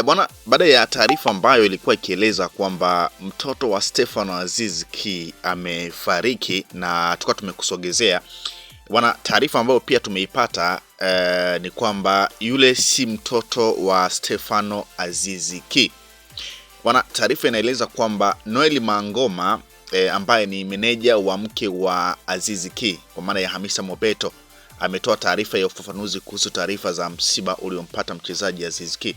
Bwana, baada ya taarifa ambayo ilikuwa ikieleza kwamba mtoto wa Stefano Aziz Ki amefariki na tukawa tumekusogezea bwana, taarifa ambayo pia tumeipata ni kwamba yule si mtoto wa Stefano Aziz Ki. Bwana, taarifa inaeleza kwamba Noel Mangoma ambaye ni meneja wa mke wa Aziz Ki kwa maana ya Hamisa Mobeto ametoa taarifa ya ufafanuzi kuhusu taarifa za msiba uliompata mchezaji Aziz Ki.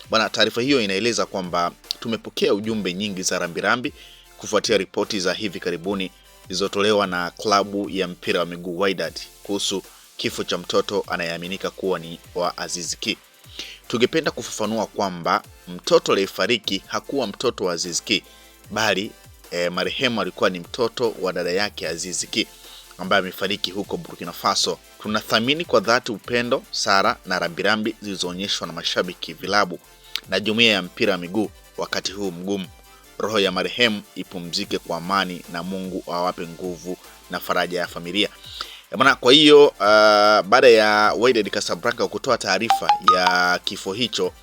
Bwana, taarifa hiyo inaeleza kwamba tumepokea ujumbe nyingi za rambirambi kufuatia ripoti za hivi karibuni zilizotolewa na klabu ya mpira wa miguu Wydad kuhusu kifo cha mtoto anayeaminika kuwa ni wa Aziz Ki. Tungependa kufafanua kwamba mtoto aliyefariki hakuwa mtoto wa Aziz Ki, bali marehemu alikuwa ni mtoto wa dada yake Aziz Ki ambaye amefariki huko Burkina Faso. Tunathamini kwa dhati upendo, sara na rambirambi zilizoonyeshwa na mashabiki, vilabu na jumuiya ya mpira wa miguu wakati huu mgumu. Roho ya marehemu ipumzike kwa amani na Mungu awape nguvu na faraja ya familia. Bwana, kwa hiyo baada ya Wydad Casablanca kutoa taarifa ya kifo hicho,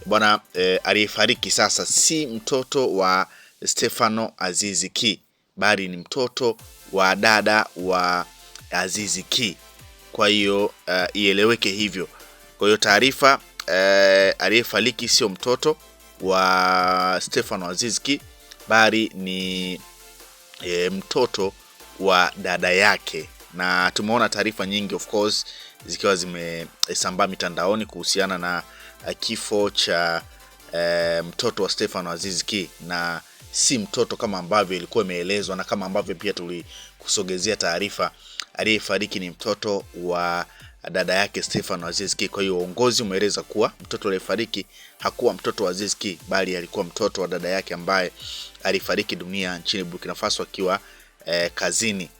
bwana, aliyefariki sasa si mtoto wa Stefano Aziz Ki, bali ni mtoto wa dada wa Aziz Ki. Kwa hiyo ieleweke hivyo. Kwa hiyo taarifa, aliyefariki sio mtoto wa Stefano Aziz Ki, bali ni mtoto wa dada yake. Na tumeona taarifa nyingi of course zikiwa zimesambaa mitandaoni kuhusiana na kifo cha mtoto wa Stefano Aziz Ki, na si mtoto kama ambavyo ilikuwa imeelezwa, na kama ambavyo pia tulikusogezea taarifa, aliyefariki ni mtoto wa dada yake Stefano Aziz Ki. Kwa hiyo uongozi umeeleza kuwa mtoto aliyefariki hakuwa mtoto wa Aziz Ki, bali alikuwa mtoto wa dada yake ambaye alifariki dunia nchini Burkina Faso akiwa kazini.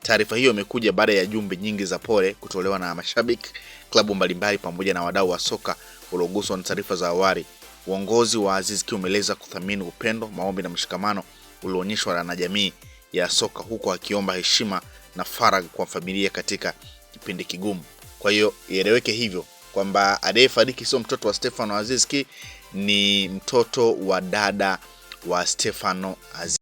Taarifa hiyo imekuja baada ya jumbe nyingi za pole kutolewa na mashabiki, klabu mbalimbali pamoja na wadau wa soka walioguswa na taarifa za awali. Uongozi wa Aziz Ki umeeleza kuthamini upendo, maombi na mshikamano ulioonyeshwa na jamii ya soka, huko akiomba heshima na faragha kwa familia katika kipindi kigumu. Kwa hiyo ieleweke hivyo kwamba aliyefariki sio mtoto wa Stefano Aziz Ki, ni mtoto wa dada wa Stefano Aziz